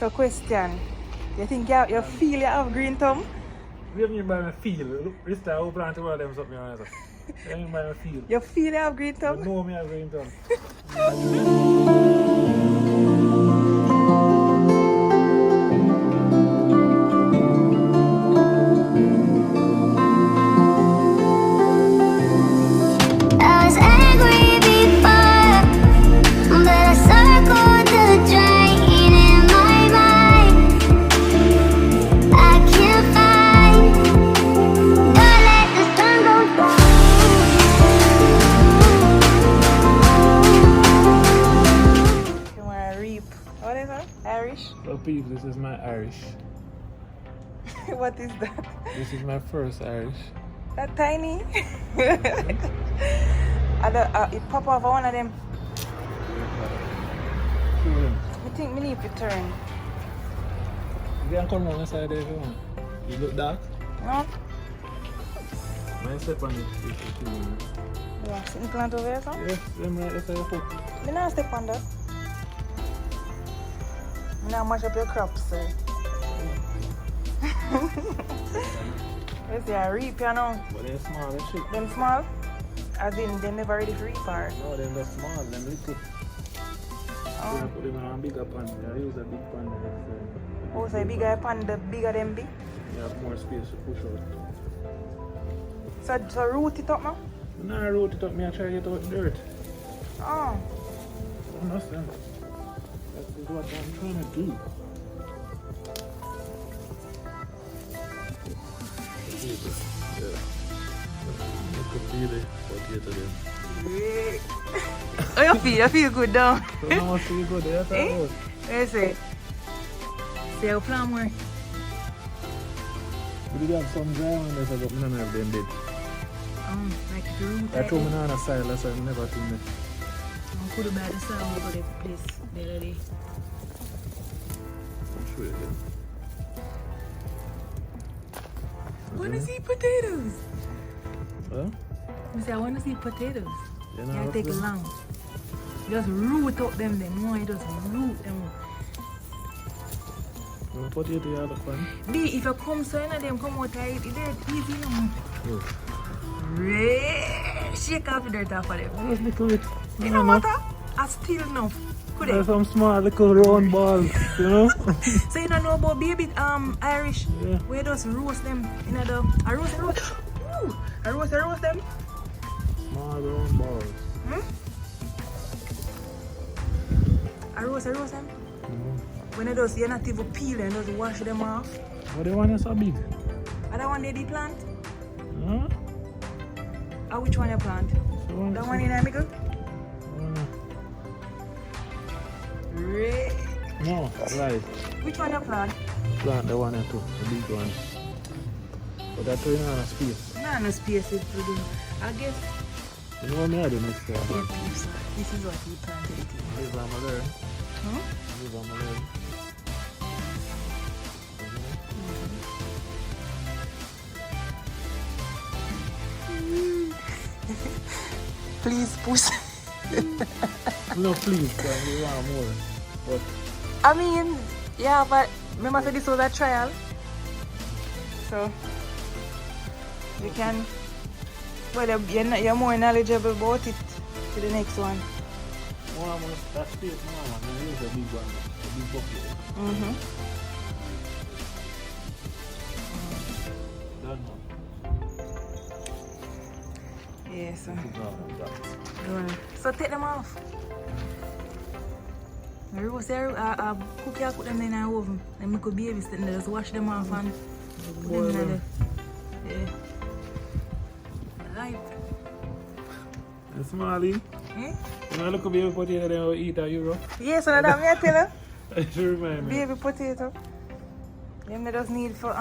So question, you think you feel you have green thumb? What do you mean by my feel? Look, this time I plant all of them something on. What do you mean by my feel? You feel you have green thumb? You know me have green thumb. So people, this is my Irish. What is that? This is my first Irish. That tiny? It pop off one of them. I think we need to turn. You can come on the side there if you want. You look dark? No. My step on it. Yeah, sitting plant over there, so? Yes, I'm right there your foot. Me not step on that. Now mash up your crops, sir. Let's see, I reap, you know. But they're small, they're cheap. Them small? As in, they never ready to reap, or? No, they're small, they're little. Oh. Put them on a bigger pan. I use a big pan next time. Oh, so bigger pan, the bigger them be? You have more space to push out. So root it up now? No, I root it up, I try to get out the dirt. Oh. I understand. That's what I'm trying to do. Yeah. I could feel it, potato them. Oh, you feel good down. So how much feel good? That's how Let's see. See how plant more. We did have some dry ones, but none of them did. Like the root. I told me on a side, so I never told me. I could have bad the sound over the place the other day. I'll show you again. I want to see potatoes. Huh? I say I want to see potatoes. You Yeah, take it long. Just root up them. No, you just root them. No potato you have the fun. B, if you come so any of them come out tight, it's easy now. Shake off the dirt off of them. Just little bit. You know what? I still know. Could There's some small little round balls, you know? So you don't know about baby Irish? Yeah. We just roast them in the roast. Ooh, I roast them. Small round balls. I roast them. When you just, you're not even peeling, just wash them off. But the one is so big. And that one they plant? Huh? Or which one you plant? So That one in the middle? No, right. Which one you plant? Plant the one or two, the big one. But that's why you don't have space. No space to do. I guess. You know what I do next time? This is what you planted. Leave them alone. Huh? Leave them alone. Please push. No, please, we want more. But I mean, yeah, but remember this was a trial. So you can, well, you're more knowledgeable about it to the next one. more that space now, and then here's a big one, a big bucket. Done now. Yeah, so. That. So take them off. I cook you put them in the oven and make a baby sit there, just wash them off and put them in there. Yeah. Right. And Smalley, Eh? you know, look at baby potato they will eat a euro. Yes, so that me I tell you. It should remind me. Baby potato. Them they just need for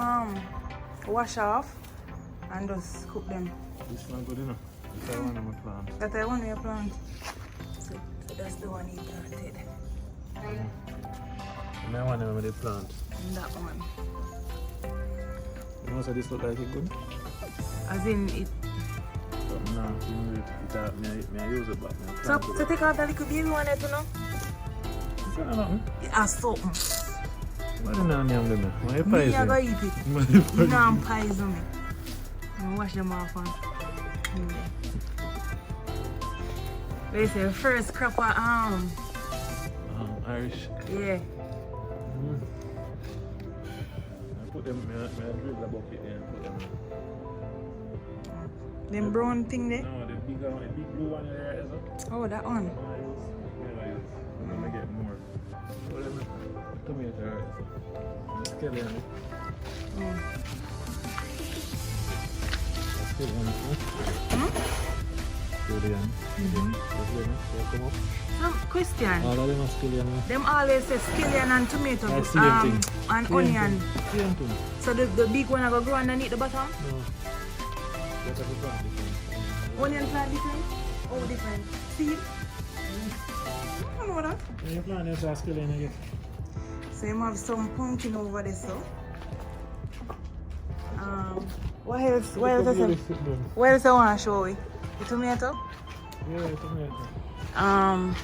wash off and just cook them. This not good enough. This is one of my plants. That's the one we plant. So that's the one he planted. And I want them with the plant. And that one. You know, so this look like it good? As in it. But no, I use it back. So take out the little baby one there, you know? It's not nothing. It has something. What do you name them? My Me, I go eat it. My You know I'm poison me. I'm wash them off on. They say first crop of Irish. yeah. I put them I dribble a bucket there and put them Them brown thing there? No, the big blue one there is up. Oh, that one. I'm gonna get more. What am I? Tomato skeleton. Christian. Oh, them are skeleton. Them always say scallion and tomato Same and thing. onion. Same thing. So the big one I go grow underneath the bottom? No. That's a plant different. Onion plant different? Oh, different. Seed? I don't know that. Yeah, your plant is a skeleton again. So you have some pumpkin over there, so. What else? What else? What else I want to show you? The tomato? Yeah, tomato.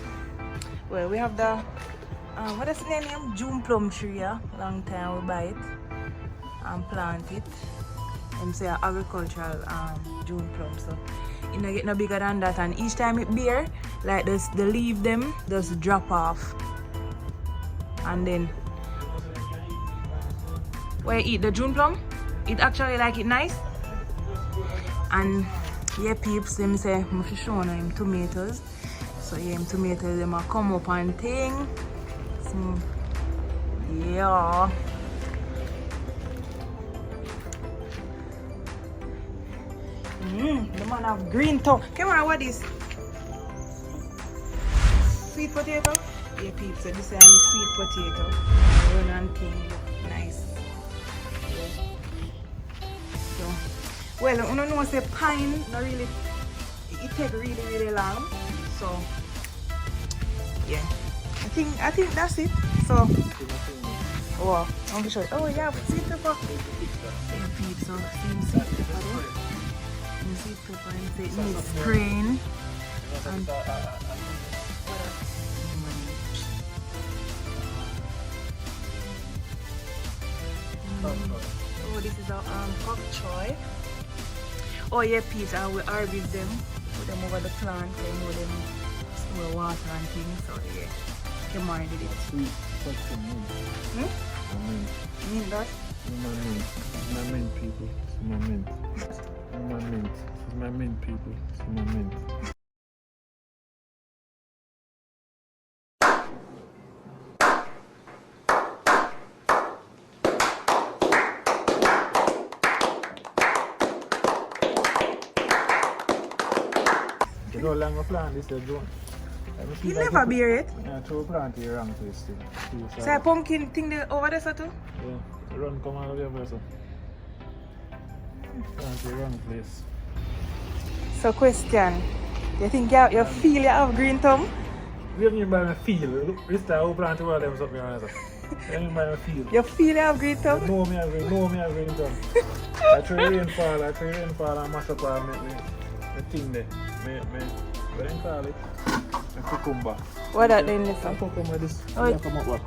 Well, we have the what is the name? June plum tree. Yeah, long time we buy it and plant it. And say agricultural June plum. So it not get no bigger than that. And each time it bear, like this, the leaf them just drop off. And then where you eat the June plum, it actually like it nice. And yeah, peeps, them say I'm show them tomatoes. So yeah, tomatoes them come up and thing. So, yeah. The man have green tongue. Kemar, what is? Sweet potato? Yeah, peeps, so this is sweet potato. Run and thing. Nice. Yeah. So, well, I don't know say pine, not really, it take really long. So, yeah. I think that's it. So, oh, I'm gonna show you. Oh yeah, sweet pepper. Yeah, peeps, so same sweet pepper there. Sweet pepper and say it needs spraying. And oh, this is our bok choy. Oh yeah, peas. I will harvest them, put them over the plant, and with them store water and things. So yeah, Kemar did it. Sweet fucking mint. Mint that? My mint people. It's my mint. My mint. It's my mint people. It's my mint. You know, long plant this is John. You never bear it. Yeah, two plant here wrong place. So a pumpkin thing there over there, so too? Yeah, run come all over here, so. Plant here wrong place. So question, you think you feel you have green thumb? You mean by my feel? Look, this time I plant all them something on it. You mean by my feel? You feel you have green thumb? No, me have green thumb. I try rainfall and mash up all my thing there. What do you call it? A cucumber. What that then is? A cucumber this. Oh. Come up back.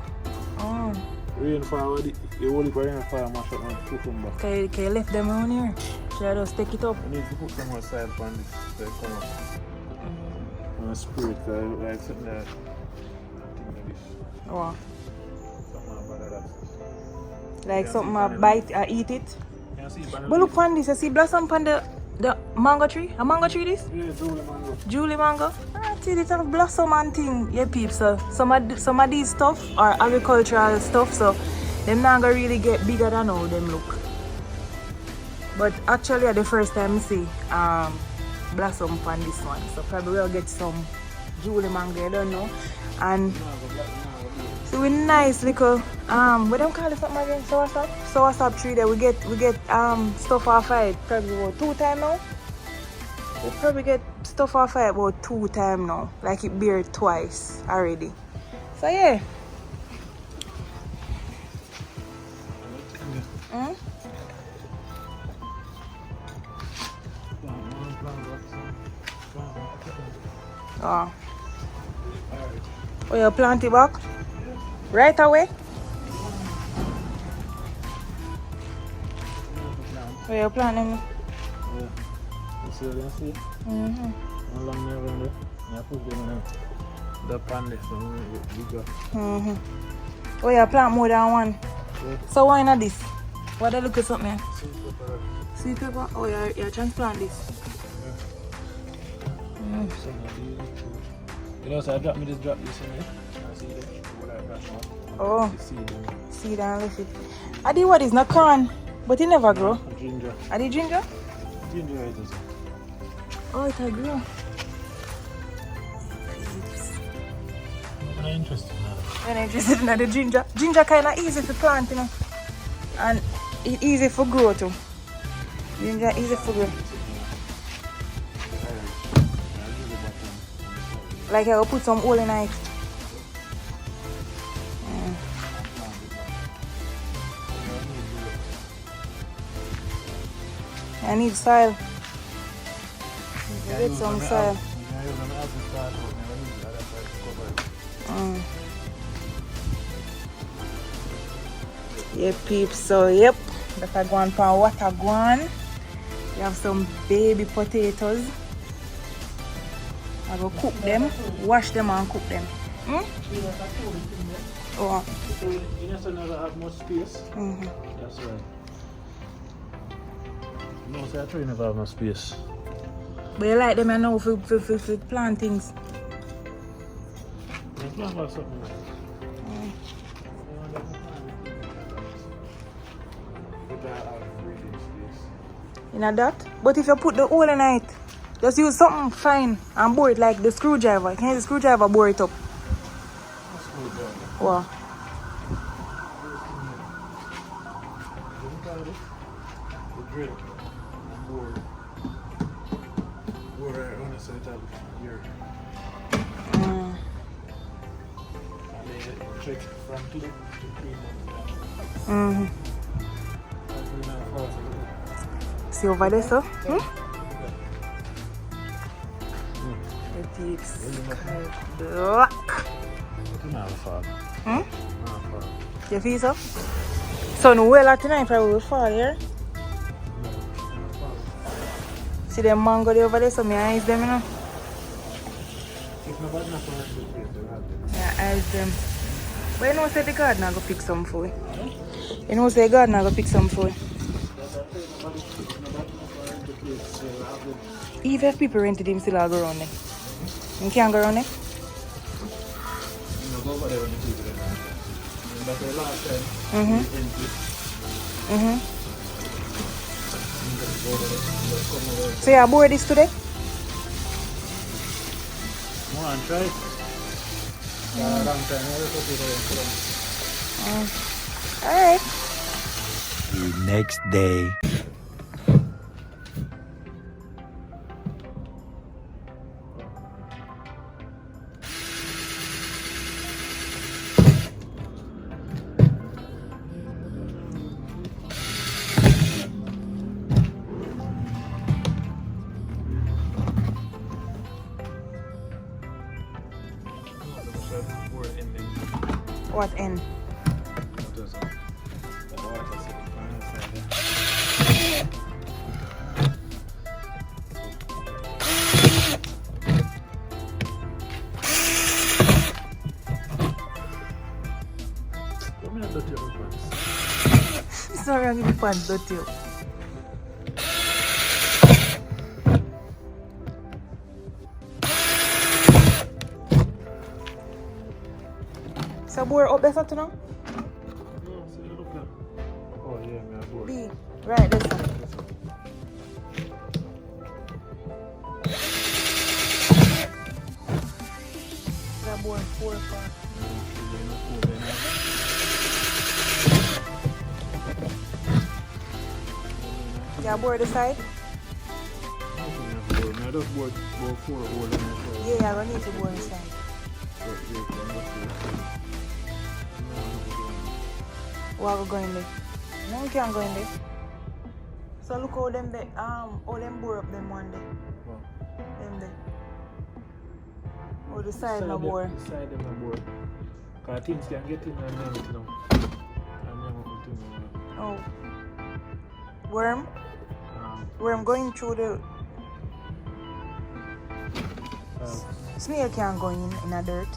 Oh. Rainfall, you hold it for rainfall and mash up my cucumber. Can you lift them around here? Should I just take it up? You need to put them outside on this. They come up. And spray it like something that. Oh. Something about that. Like something I bite, I eat it. Can you see But look on this, you see blossom on the mango tree? A mango tree this? Yeah, Julie mango. Julie mango. Ah, see this have blossom and thing. Yeah, peeps. So some of these stuff are agricultural stuff, so them not gonna really get bigger than how them look. But actually, the first time I see blossom on this one, so probably we'll get some Julie mango. I don't know. And so we nice little what them call it something again? Soursop tree there. We get stuff off it probably about 2 times now. We probably get stuff off it about 2 times now. Like it bear twice already. So yeah. Oh. Oh, you plant it back? Right away? Where you plant them? Yeah. You see what you see? Mm-hmm. How long they run there? You put them in the pan there, so we go. Mm-hmm. Oh, you plant more than one. Yeah. So why not this? What they look at something? Sweet pepper. Sweet pepper? Oh, you transplant this. Yeah. Mm. So now you know, so I drop this in there. I see that. What I got now. Oh, You see them. seed and leaf it. I did what is not corn, but it never grow. Ginger. I did ginger? Ginger it is. Oh, it will grow. I'm not interested in that. I'm interested in the ginger. Ginger kind of easy to plant, you know. And it easy for grow too. Ginger easy for grow. Like I will put some oil in it. I need soil. Get some soil. Yeah, peeps. So, yep. That's a guan for water guan. We have some baby potatoes. I will cook them, wash them and cook them. Hmm? Oh. You know, never have much space. Mm-hmm. That's right. No, so I try never have much space. But you like them, I know, for plant things. You plant for something like You know that? But if you put the hole in it, just use something fine and bore it like the screwdriver. Can the screwdriver bore it up? Wow. The drill. Bore right on the side of here. And then check from 2 to 3 months. Mm-hmm. See over there, sir? Hmm? The peeps. Black. Hmm? You feel so? Sun well out tonight, probably will fall here. See them mango there over there, so my eyes them, you know. Yeah, eyes them. But you know, say the gardener go pick some food. You know, say the gardener go pick some food. Even if people rented him, still I'll go around there. You can't go around there? Mm-hmm. Mm-hmm. So you bored this today? Come on, try it. Alright. The next day. What end? Sorry, I'm going to put dirty. So, bore up there for now? Oh, yeah, man, bored. B. Right, this one. That bore 4 o'clock. Yeah, bore the side? I just bored 4 holes in Yeah, I don't need to bore the side. What are we going there? No, we can't go in there. So look how them there, how them bore up them one day. Wow. Them there. Oh, the side no bore. The side them no bore. Because things can get in and everything now. And never continue. Oh. Worm? where I'm going through the snail can't go in a dirt.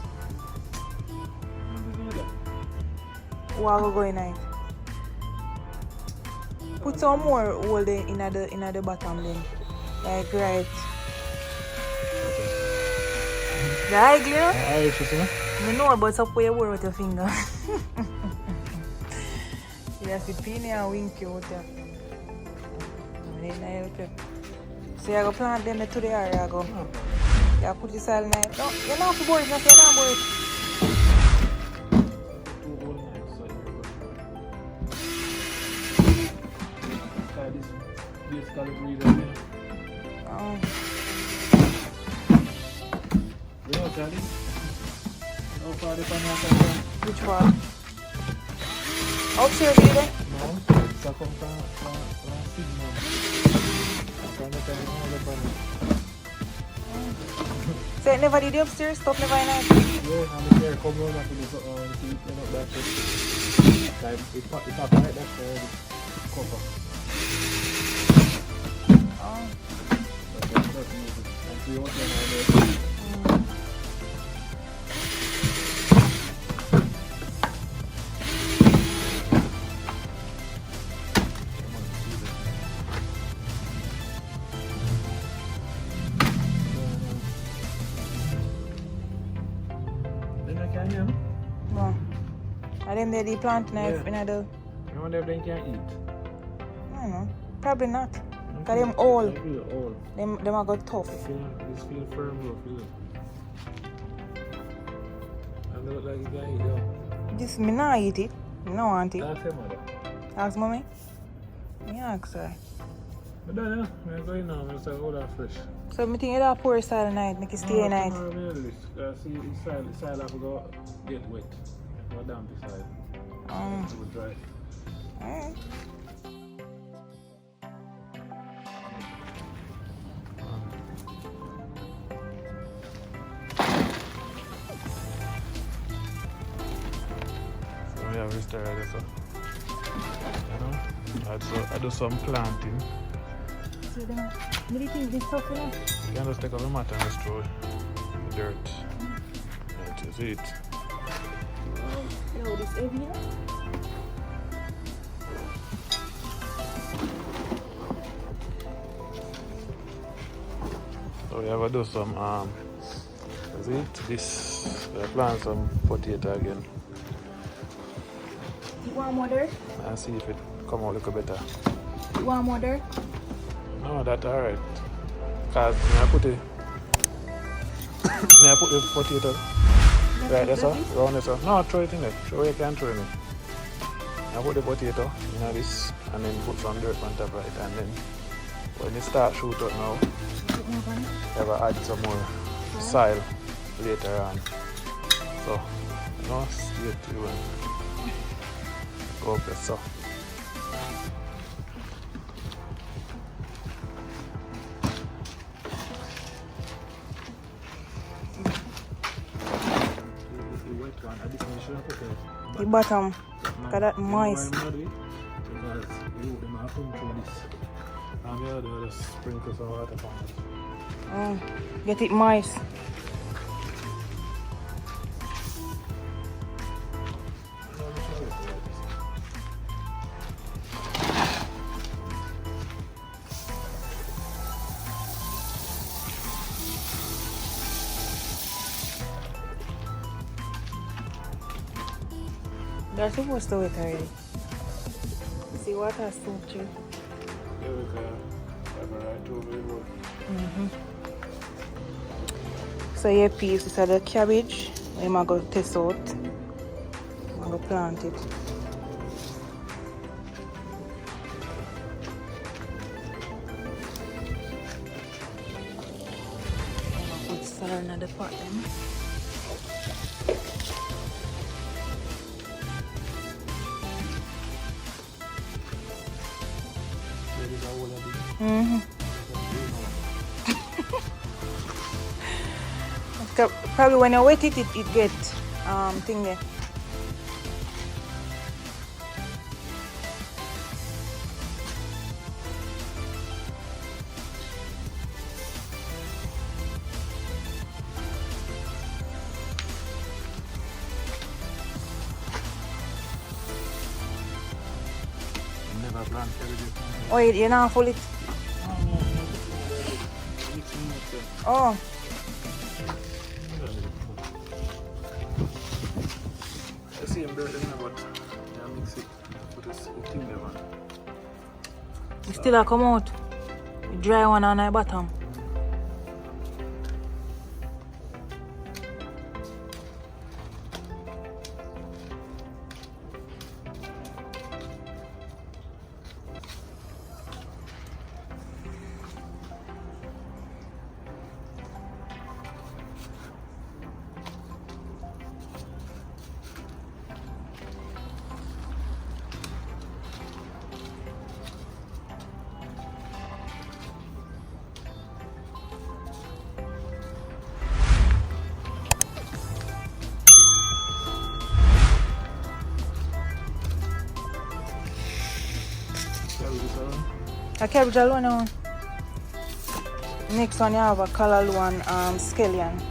Why go in it? Put some more hole there in the bottom then. Like right. Right, clear? I know about some way with your finger. You see pin and wink you out there. So you go plant them to the area. Go. You put the soil in it. No, you don't have to board it. You don't have to board it. Oh. Which one? Upstairs, is it? No, it's a from Sigma. So it never did the upstairs? Stuff never in it? Yeah, and the chair come round after this, see, you know, that's it. Like, it's not right, that's the cover. Oh. That's music. And see what you're there. No. And then they plant knife in the... I wonder if they can eat. I don't know. Probably not. Because them old. Old. Them are got tough. This feel firm, bro. Feel it. And they look like you can eat, yo. This, me not eat it. Me not want it. Ask her mother. Ask mommy? Me ask her. But then, yeah, I'm going now. I'm say, hold on fresh. So me think you don't pour salt in night, make it stay in night. See, inside have to go get wet. Go damp inside. It will dry. Alright. So we have restarted this. I do some planting. So then, do you think this stuff in it? You can just take off the mat and just throw the dirt. That is it. Yo, this heavy now? So we have to do some that's it. This we plant some potato again. You want more dirt? And see if it come out a little better. You want more dirt? No, that's alright. Cause I put the potato right there, sir. Round there, sir. No, throw it in there. Throw it, you can throw it in. I put the potato in this and then put some dirt on top of it, and then when it starts shoot up now, you have to add some more soil later on. So, no, stay tuned. Go up there, so. The bottom, because that's moist. Because you might come through this. And the other just sprinkle some water on it. Get it moist. They're supposed to wait already. See what has soaked through. Yeah, we can right over the road. So here piece is the cabbage. I'm going to test out. I'm going to plant it. I'm going to put soil in the pot then. Probably when you wet it, it gets thing there. never plant cabbage. Oh, you not full it? Oh. I see him building but I mix it. Put this thing there, man. It still a come out. The dry one on the bottom. A cabbage alone now. Next one you have a color one scallion.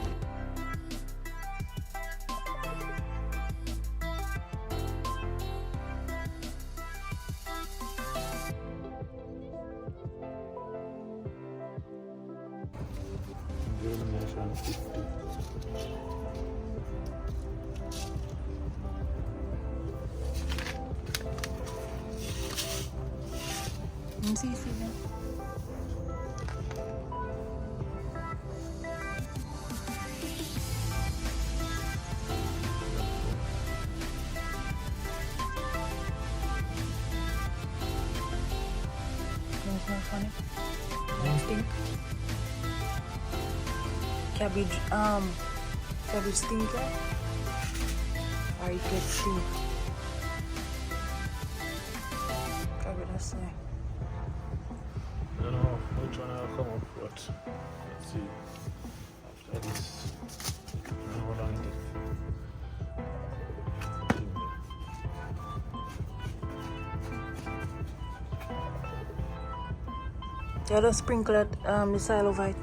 Germination 50. See. Funny. Stink. Cabbage stinker. Or it gets stink. Cabbage that's nice. I don't know which one I'll come up, but let's see. After this, I don't know how long it takes. You just sprinkle it, the soil over it.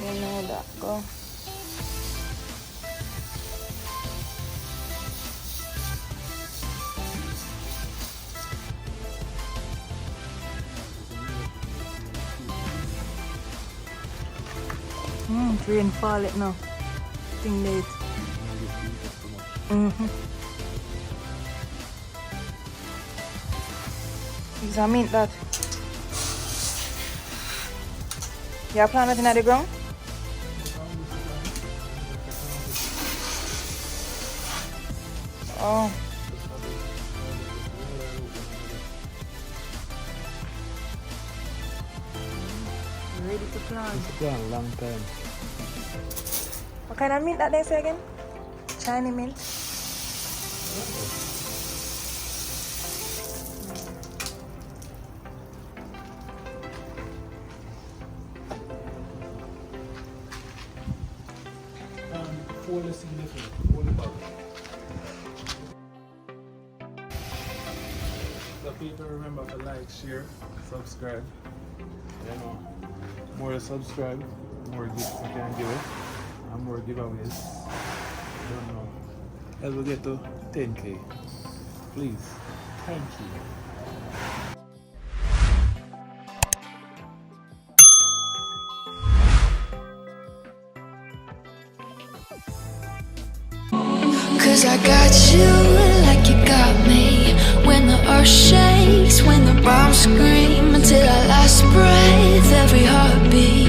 You know that, go. Rain fall it now. Thing late. Examine that. You have planted in the ground? Oh. Ready to plant. It's a plant, long time. What kind of mint that they say again? Shiny mint. Fold the seed different. Fold the bag. So people remember to like, share, subscribe. You know, more you subscribe, more gifts you can give it, and more giveaways. I don't know. As we get to 10K, please, thank you. Cause I got you like you got